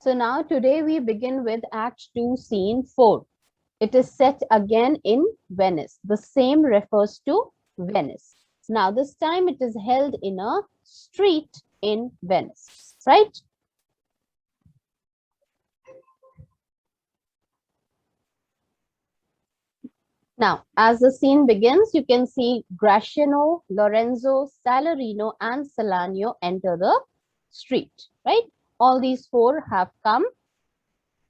So now today we begin with Act 2, Scene 4. It is set again in Venice. The same refers to Venice. Now this time it is held in a street in Venice, right? Now, as the scene begins, you can see Gratiano, Lorenzo, Salarino, and Salanio enter the street, right? All these four have come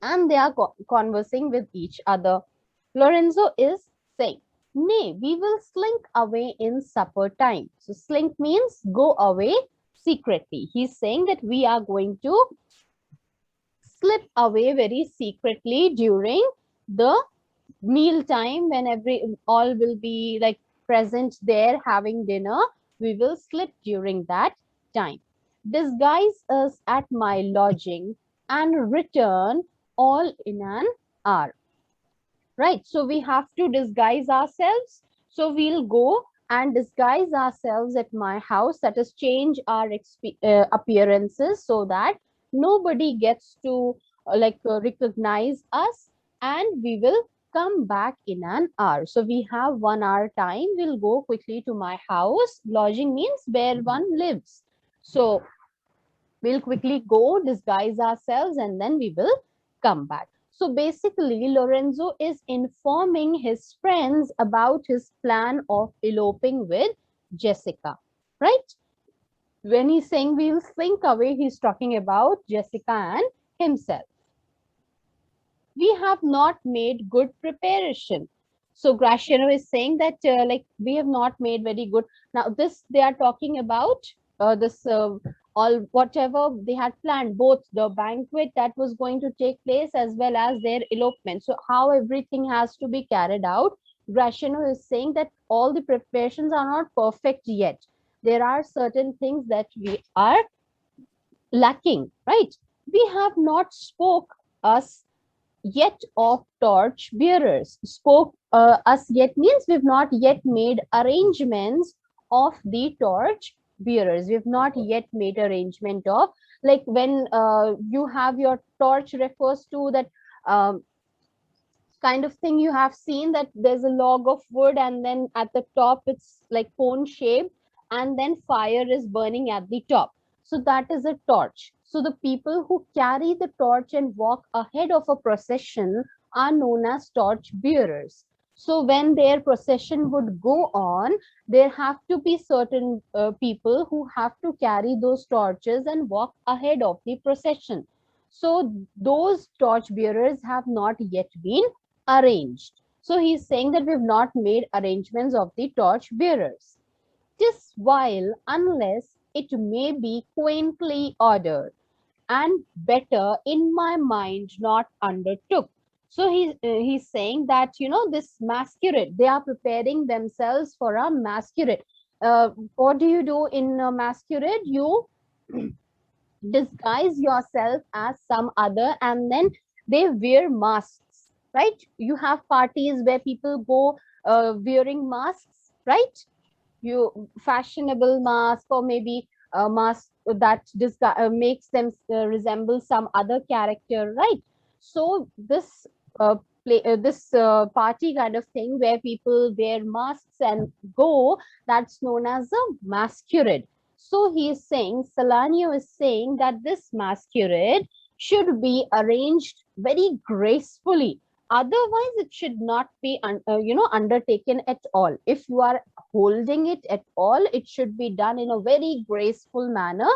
and they are conversing with each other. Lorenzo is saying, "Nay, we will slink away in supper time." So slink means go away secretly. He's saying that we are going to slip away very secretly during the meal time when all will be like present there having dinner. We will slip during that time. Disguise us at my lodging and return all in an hour. Right, so we have to disguise ourselves. So we'll go and disguise ourselves at my house, that is change our appearances so that nobody gets to recognize us, and we will come back in an hour. So we have 1 hour time. We'll go quickly to my house. Lodging means where one lives. So we'll quickly go disguise ourselves and then we will come back. So basically, Lorenzo is informing his friends about his plan of eloping with Jessica, right? When he's saying we'll slink away, he's talking about Jessica and himself. We have not made good preparation. So Graciano is saying that we have not made very good. Now this they are talking about this all whatever they had planned, both the banquet that was going to take place as well as their elopement. So how everything has to be carried out. Graciano is saying that all the preparations are not perfect yet. There are certain things that we are lacking, right? We have not spoke us yet of torch bearers. Spoke us yet means we've not yet made arrangements of the torch bearers. We've not yet made arrangement of, like when you have your torch refers to that kind of thing. You have seen that there's a log of wood and then at the top it's like cone shaped and then fire is burning at the top. So that is a torch. So the people who carry the torch and walk ahead of a procession are known as torch bearers. So when their procession would go on, there have to be certain people who have to carry those torches and walk ahead of the procession. So those torch bearers have not yet been arranged. So he's saying that we've not made arrangements of the torch bearers. This while, unless it may be quaintly ordered, and better in my mind not undertook. So he's saying that, you know, this masquerade, they are preparing themselves for a masquerade. What do you do in a masquerade? You disguise yourself as some other and then they wear masks, right? You have parties where people go wearing masks, right? You fashionable mask or maybe a mask that makes them resemble some other character, right? So this party kind of thing where people wear masks and go, that's known as a masquerade. So he is saying, Salanio is saying that this masquerade should be arranged very gracefully. Otherwise, it should not be undertaken at all. If you are holding it at all, it should be done in a very graceful manner.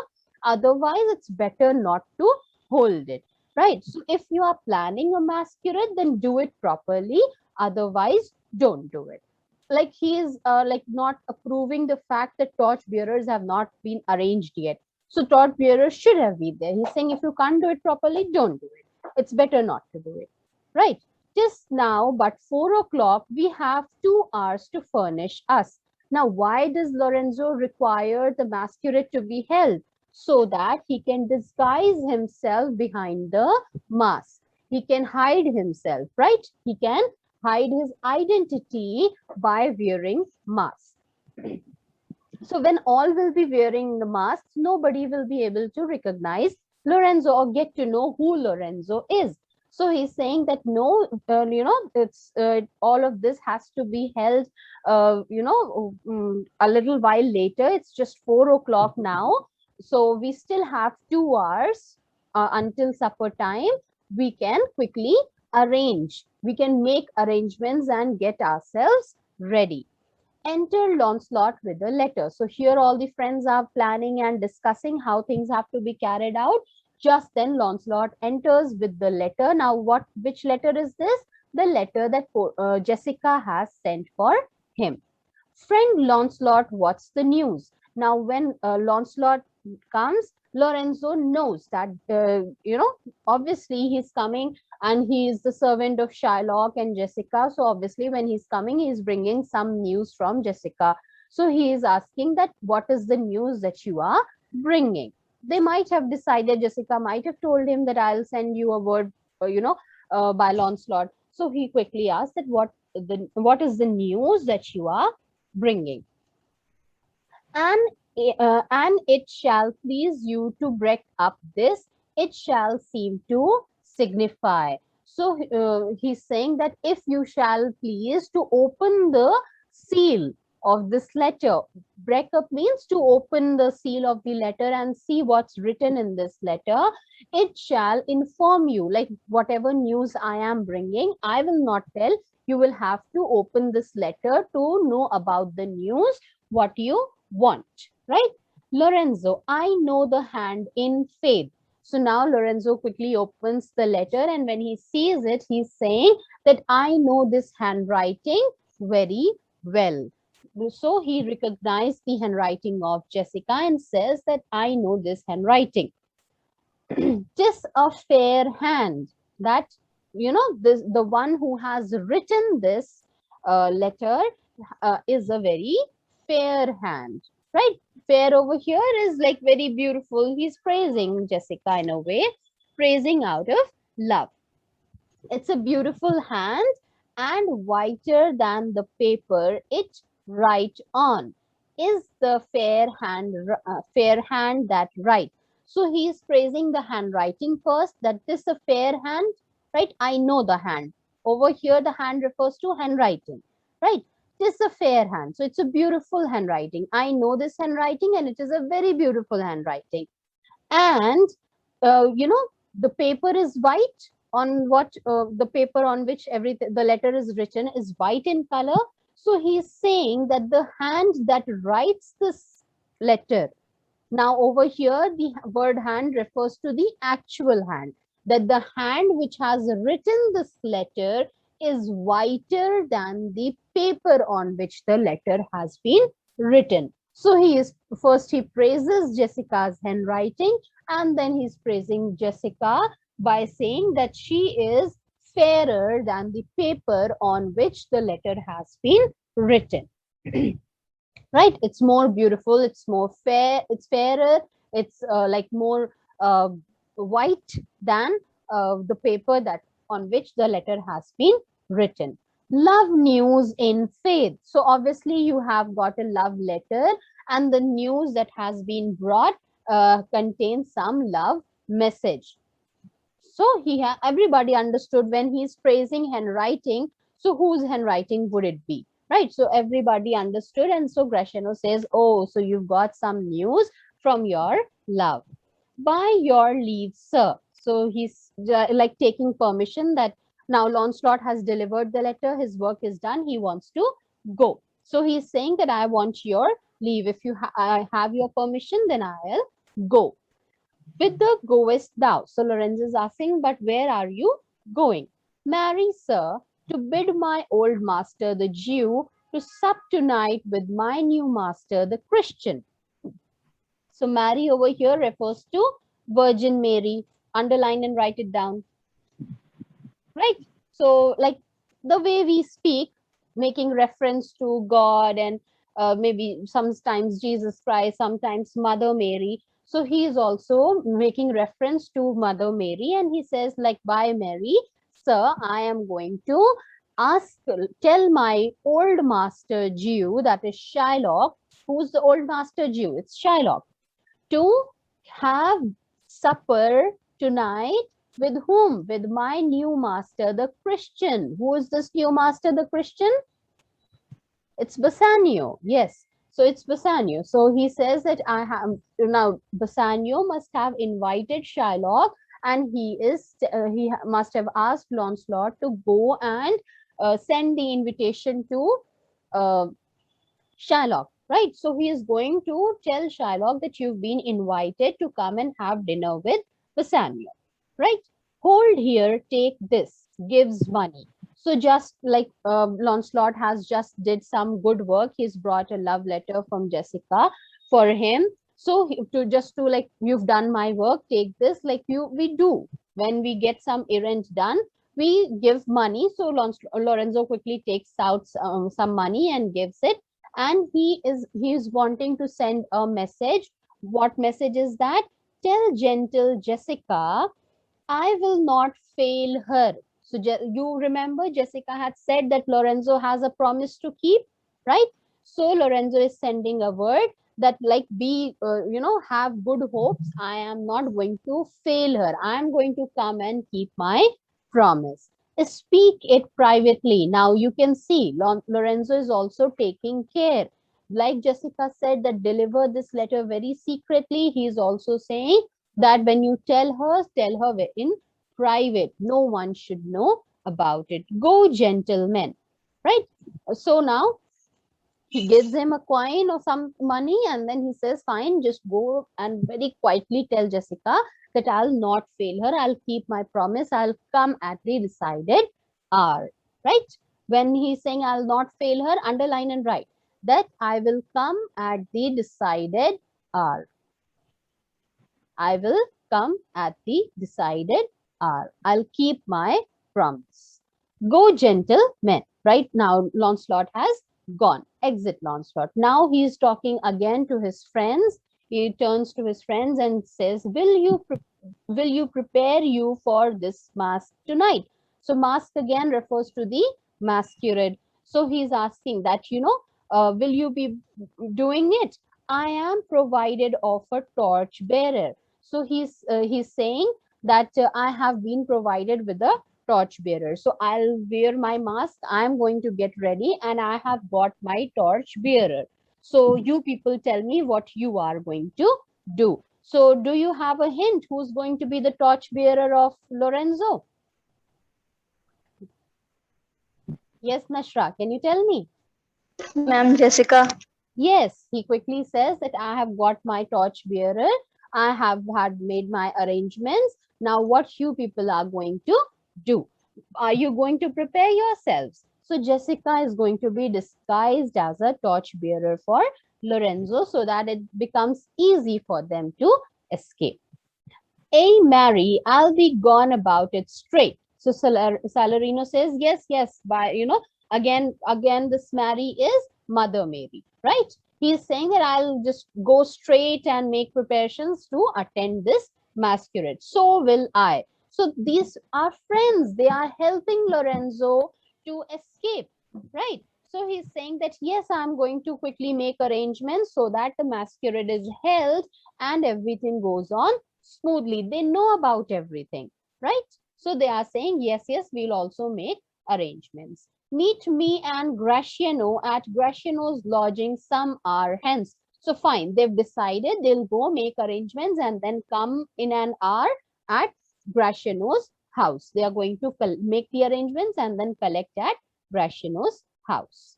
Otherwise, it's better not to hold it, right? So if you are planning a masquerade, then do it properly. Otherwise, don't do it. Like he is not approving the fact that torch bearers have not been arranged yet. So torch bearers should have been there. He's saying if you can't do it properly, don't do it. It's better not to do it, right? Just now, but 4 o'clock, we have 2 hours to furnish us. Now, why does Lorenzo require the masquerade to be held? So that he can disguise himself behind the mask. He can hide himself, right? He can hide his identity by wearing mask. So when all will be wearing the masks, nobody will be able to recognize Lorenzo, or get to know who Lorenzo is. So he's saying that no, it's all of this has to be held, a little while later. It's just 4 o'clock now. So we still have 2 hours until supper time. We can quickly arrange. We can make arrangements and get ourselves ready. Enter Launcelot with a letter. So here all the friends are planning and discussing how things have to be carried out. Just then Launcelot enters with the letter. Now which letter is this? The letter that Jessica has sent for him. Friend Launcelot, what's the news? Now when Launcelot comes, Lorenzo knows that, obviously he's coming and he is the servant of Shylock and Jessica. So obviously when he's coming, he's bringing some news from Jessica. So he is asking that, what is the news that you are bringing? They might have decided, Jessica might have told him that I'll send you a word, by Launcelot. So he quickly asked that what is the news that you are bringing? And it shall please you to break up this, it shall seem to signify. So he's saying that if you shall please to open the seal of this letter. Break up means to open the seal of the letter and see what's written in this letter. It shall inform you, like whatever news I am bringing, I will not tell. You will have to open this letter to know about the news, what you want, right? Lorenzo, I know the hand in faith. So now Lorenzo quickly opens the letter, and when he sees it, he's saying that I know this handwriting very well. So he recognized the handwriting of Jessica and says that I know this handwriting. 'Tis a fair hand. That, the one who has written this letter is a very fair hand, right? Fair over here is like very beautiful. He's praising Jessica in a way, praising out of love. It's a beautiful hand and whiter than the paper it write on. Is the fair hand that right? So he's praising the handwriting first, that this is a fair hand, right? I know the hand. Over here, the hand refers to handwriting, right? This is a fair hand. So it's a beautiful handwriting. I know this handwriting and it is a very beautiful handwriting. And, the paper is white. On what the paper on which the letter is written is white in color. So he's saying that the hand that writes this letter, now over here the word hand refers to the actual hand, that the hand which has written this letter is whiter than the paper on which the letter has been written. So he praises Jessica's handwriting, and then he's praising Jessica by saying that she is fairer than the paper on which the letter has been written. Right? It's more beautiful, it's more fair, it's fairer, it's like more white than the paper that on which the letter has been written. Love news in faith. So obviously you have got a love letter, and the news that has been brought contains some love message. So everybody understood when he's praising handwriting. So whose handwriting would it be? Right? So everybody understood. And so Gratiano says, oh, so you've got some news from your love. By your leave, sir. So he's like taking permission that now Launcelot has delivered the letter. His work is done. He wants to go. So he's saying that I want your leave. If I have your permission, then I'll go. Whither goest thou? So Lorenzo is asking, but where are you going? Marry, sir, to bid my old master, the Jew, to sup tonight with my new master, the Christian. So Mary over here refers to Virgin Mary. Underline and write it down. Right? So like the way we speak, making reference to God and maybe sometimes Jesus Christ, sometimes Mother Mary. So he is also making reference to Mother Mary, and he says like, by Mary, sir, I am going to tell my old master Jew, that is Shylock. Who's the old master Jew? It's Shylock. To have supper tonight with whom? With my new master, the Christian. Who is this new master, the Christian? It's Bassanio. Yes. So it's Bassanio. So he says that I have now Bassanio must have invited Shylock, and he must have asked Lancelot to go and send the invitation to uh, Shylock, right? So he is going to tell Shylock that you've been invited to come and have dinner with Bassanio, right? Hold here, take this, gives money. So just like Lancelot has just did some good work, he's brought a love letter from Jessica for him. So to just to like, you've done my work, take this, like we do when we get some errand done, we give money. So Lorenzo quickly takes out some money and gives it, and he is wanting to send a message. What message is that? Tell gentle Jessica I will not fail her. So you remember Jessica had said that Lorenzo has a promise to keep, right? So Lorenzo is sending a word that like be have good hopes. I am not going to fail her. I am going to come and keep my promise. Speak it privately. Now you can see Lorenzo is also taking care. Like Jessica said that deliver this letter very secretly. He is also saying that when you tell her in private. No one should know about it. Go, gentlemen. Right? So now he gives him a coin or some money, and then he says, fine, just go and very quietly tell Jessica that I'll not fail her. I'll keep my promise. I'll come at the decided hour. Right? When he's saying I'll not fail her, underline and write that I will come at the decided hour. I will come at the decided hour. I'll keep my promise. Go, gentlemen. Right now, Lancelot has gone. Exit Lancelot. Now he is talking again to his friends. He turns to his friends and says, will you prepare you for this masque tonight? So masque again refers to the masquerade. So he's asking that, will you be doing it? I am provided of a torch bearer. So he's saying that I have been provided with a torch bearer. So I'll wear my mask. I'm going to get ready, and I have got my torch bearer. So you people tell me what you are going to do. So do you have a hint who's going to be the torch bearer of Lorenzo? Yes, Nashra, can you tell me? Ma'am, Jessica. Yes, he quickly says that I have got my torch bearer. I have had made my arrangements. Now what you people are going to do? Are you going to prepare yourselves? So Jessica is going to be disguised as a torch bearer for Lorenzo so that it becomes easy for them to escape. Hey, Mary, I'll be gone about it straight. So Salarino says, yes, yes, again, this Mary is Mother Mary, right? He's saying that I'll just go straight and make preparations to attend this masquerade. So will I. So these are friends. They are helping Lorenzo to escape, right? So he's saying that, yes, I'm going to quickly make arrangements so that the masquerade is held and everything goes on smoothly. They know about everything, right? So they are saying, yes, yes, we'll also make arrangements. Meet me and Gratiano at Gratiano's lodging some hour hence. So fine, they've decided they'll go make arrangements and then come in an hour at Gratiano's house. They are going to make the arrangements and then collect at Gratiano's house.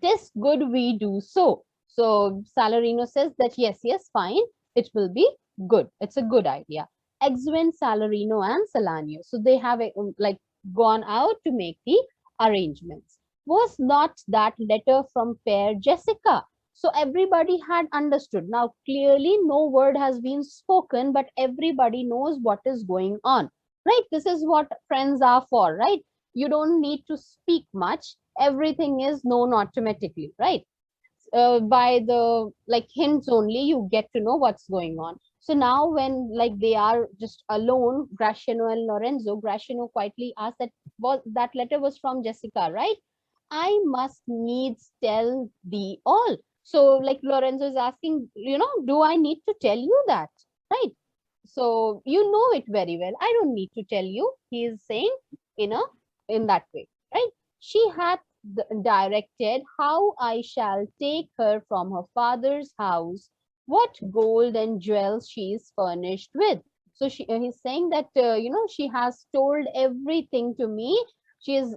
'Tis good we do so. So Salarino says that yes, yes, fine, it will be good. It's a good idea. Exeunt Salarino and Salanio. So they have like gone out to make the arrangements. Was not that letter from fair Jessica? So everybody had understood. Now clearly no word has been spoken, but everybody knows what is going on. Right? This is what friends are for, right? You don't need to speak much. Everything is known automatically, right? By the like hints only, you get to know what's going on. So now when like they are just alone, Gratiano and Lorenzo, Gratiano quietly asked that letter was from Jessica, right? I must needs tell thee all. So like Lorenzo is asking, do I need to tell you that, right? So you know it very well. I don't need to tell you. He is saying in that way, right? She hath directed how I shall take her from her father's house, what gold and jewels she is furnished with. So he's saying that she has told everything to me. She has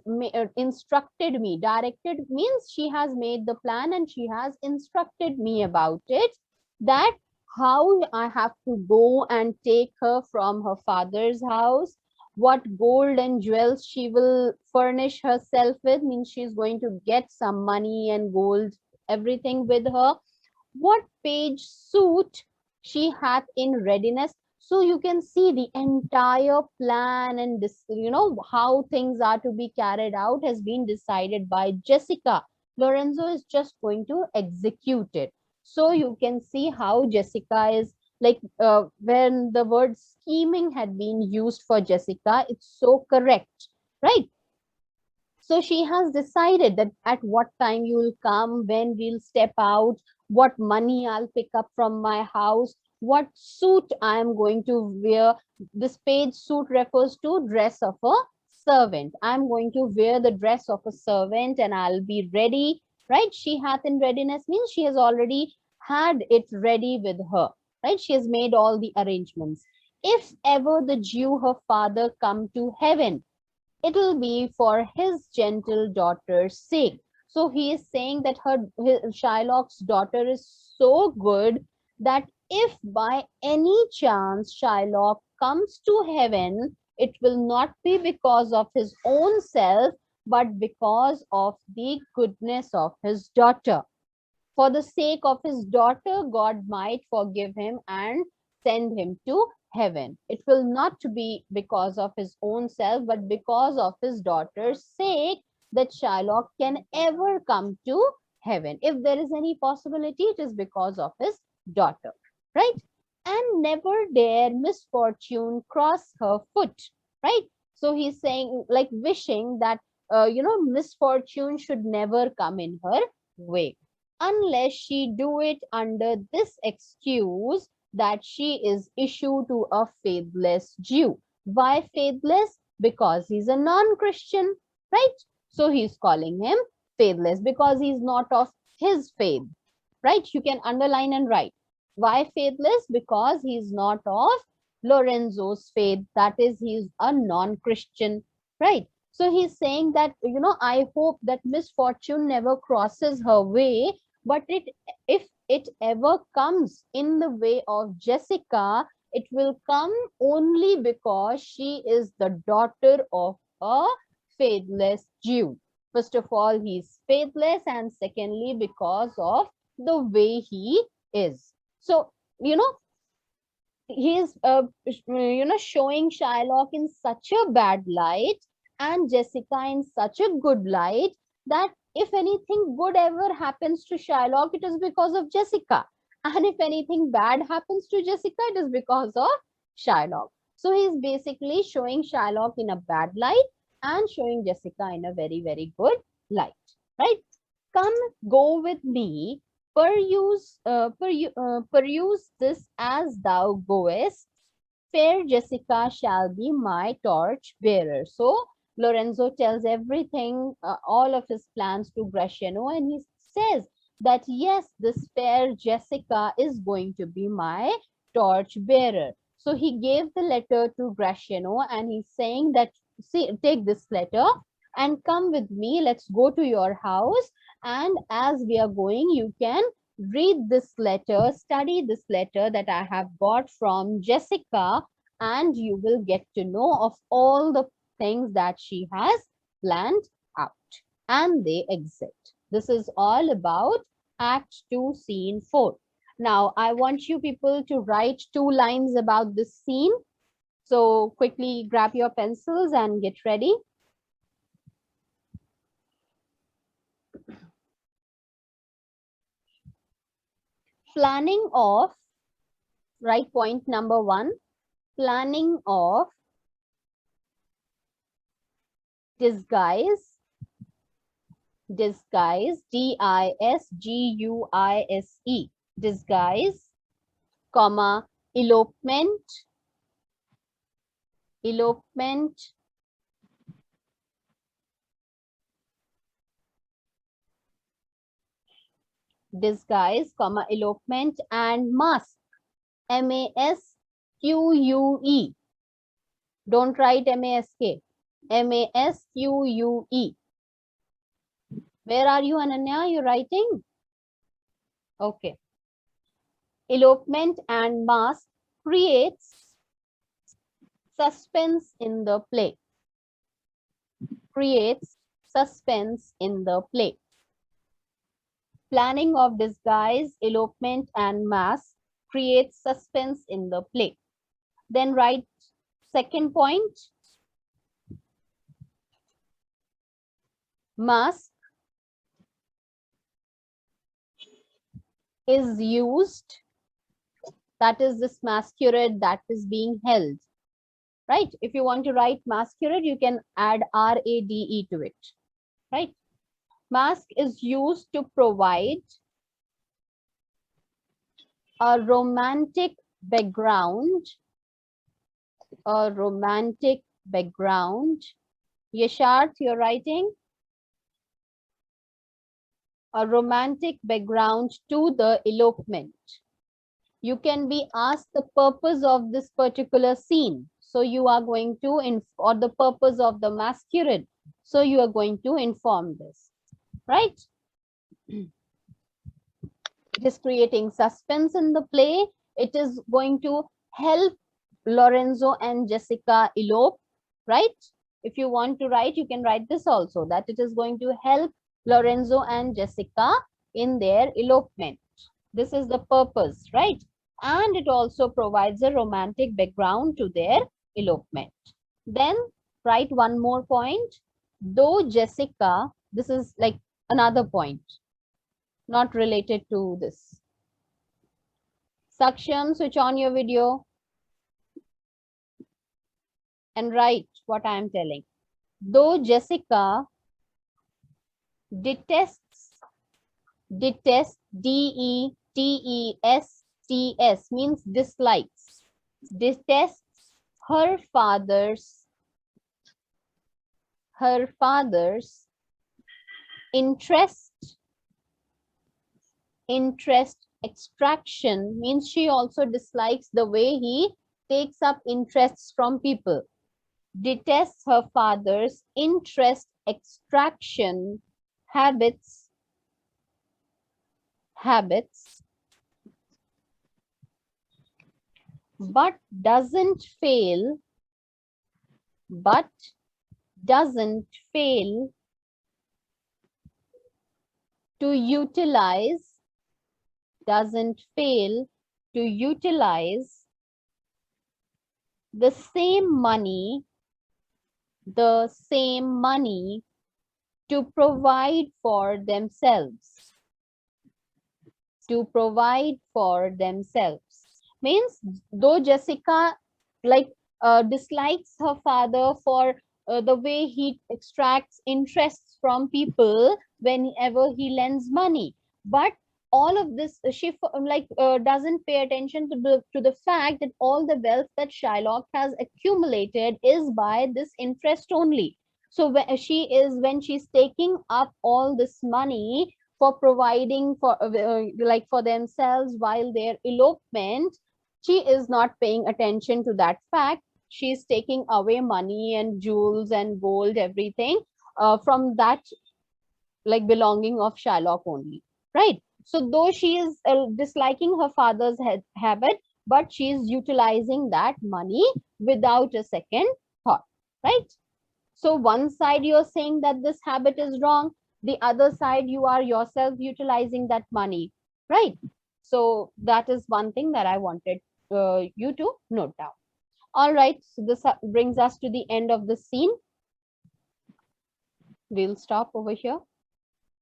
instructed me. Directed means she has made the plan and she has instructed me about it. That how I have to go and take her from her father's house, what gold and jewels she will furnish herself with, means she's going to get some money and gold, everything with her, what page suit she hath in readiness. So you can see the entire plan and this, how things are to be carried out has been decided by Jessica. Lorenzo is just going to execute it. So you can see how Jessica is like, when the word scheming had been used for Jessica, it's so correct, right? So she has decided that at what time you will come, when we'll step out, what money I'll pick up from my house, what suit I am going to wear. This page suit refers to dress of a servant. I'm going to wear the dress of a servant and I'll be ready, right? She hath in readiness means she has already had it ready with her, right? She has made all the arrangements. If ever the Jew, her father, come to heaven, it'll be for his gentle daughter's sake. So he is saying that Shylock's daughter is so good that if by any chance Shylock comes to heaven, it will not be because of his own self, but because of the goodness of his daughter. For the sake of his daughter, God might forgive him and send him to heaven. It will not be because of his own self, but because of his daughter's sake that Shylock can ever come to heaven. If there is any possibility, it is because of his daughter, right? And never dare misfortune cross her foot, right? So he's saying, like, wishing that, misfortune should never come in her way, unless she do it under this excuse that she is issue to a faithless Jew. Why faithless? Because he's a non-Christian, right? So he's calling him faithless because he's not of his faith, right? You can underline and write. Why faithless? Because he's not of Lorenzo's faith. That is, he's a non-Christian, right? So he's saying that, I hope that misfortune never crosses her way, but if it ever comes in the way of Jessica, it will come only because she is the daughter of a faithless Jew. First of all, he's faithless, and secondly, because of the way he is. So, he's showing Shylock in such a bad light and Jessica in such a good light that if anything good ever happens to Shylock, it is because of Jessica, and if anything bad happens to Jessica, it is because of Shylock. So he's basically showing Shylock in a bad light and showing Jessica in a very, very good light, right? Come, go with me, peruse this as thou goest. Fair Jessica shall be my torch bearer. So Lorenzo tells everything, all of his plans to Gratiano, and he says that yes, this fair Jessica is going to be my torch bearer. So he gave the letter to Gratiano and he's saying that, see, take this letter and come with me. Let's go to your house. And as we are going, you can read this letter, study this letter that I have got from Jessica, and you will get to know of all the things that she has planned out. And they exit. This is all about Act 2, Scene 4. Now, I want you people to write 2 lines about this scene. So quickly grab your pencils and get ready. Planning of, right, point number 1, planning of disguise, D-I-S-G-U-I-S-E, disguise, comma, elopement, elopement, disguise, comma, elopement and mask, M-A-S-Q-U-E. Don't write M-A-S-K, M-A-S-Q-U-E. Where are you, Ananya? You're writing? Okay. Elopement and mask creates suspense in the play. Creates suspense in the play. Planning of disguise, elopement and mask creates suspense in the play. Then write second point. Mask is used, that is this masquerade that is being held, right? If you want to write masquerade, you can add R-A-D-E to it, right? Mask is used to provide a romantic background, a romantic background. Yasharth, you're writing? A romantic background to the elopement. You can be asked the purpose of this particular scene. So you are going to, or the purpose of the masquerade. So you are going to inform this, right? It is creating suspense in the play. It is going to help Lorenzo and Jessica elope, right? If you want to write, you can write this also, that it is going to help Lorenzo and Jessica in their elopement. This is the purpose, right? And it also provides a romantic background to their elopement. Then write one more point. Though Jessica, this is like another point, not related to this. Saksham, switch on your video and write what I am telling. Though Jessica detests, D-E-T-E-S-T-S, means dislikes, detests her father's interest extraction, means she also dislikes the way he takes up interests from people. Detests her father's interest extraction habits, but doesn't fail to utilize the same money to provide for themselves. Means though Jessica dislikes her father for the way he extracts interests from people whenever he lends money, but all of this she doesn't pay attention to the fact that all the wealth that Shylock has accumulated is by this interest only. So when she's taking up all this money for providing for for themselves while their elopement, she is not paying attention to that fact. She's taking away money and jewels and gold, everything from that belonging of Shylock only, right? So though she is disliking her father's habit, but she is utilizing that money without a second thought, right? So one side you're saying that this habit is wrong, the other side you are yourself utilizing that money, right? So that is one thing that I wanted you to note down. All right, so this brings us to the end of the scene. We'll stop over here.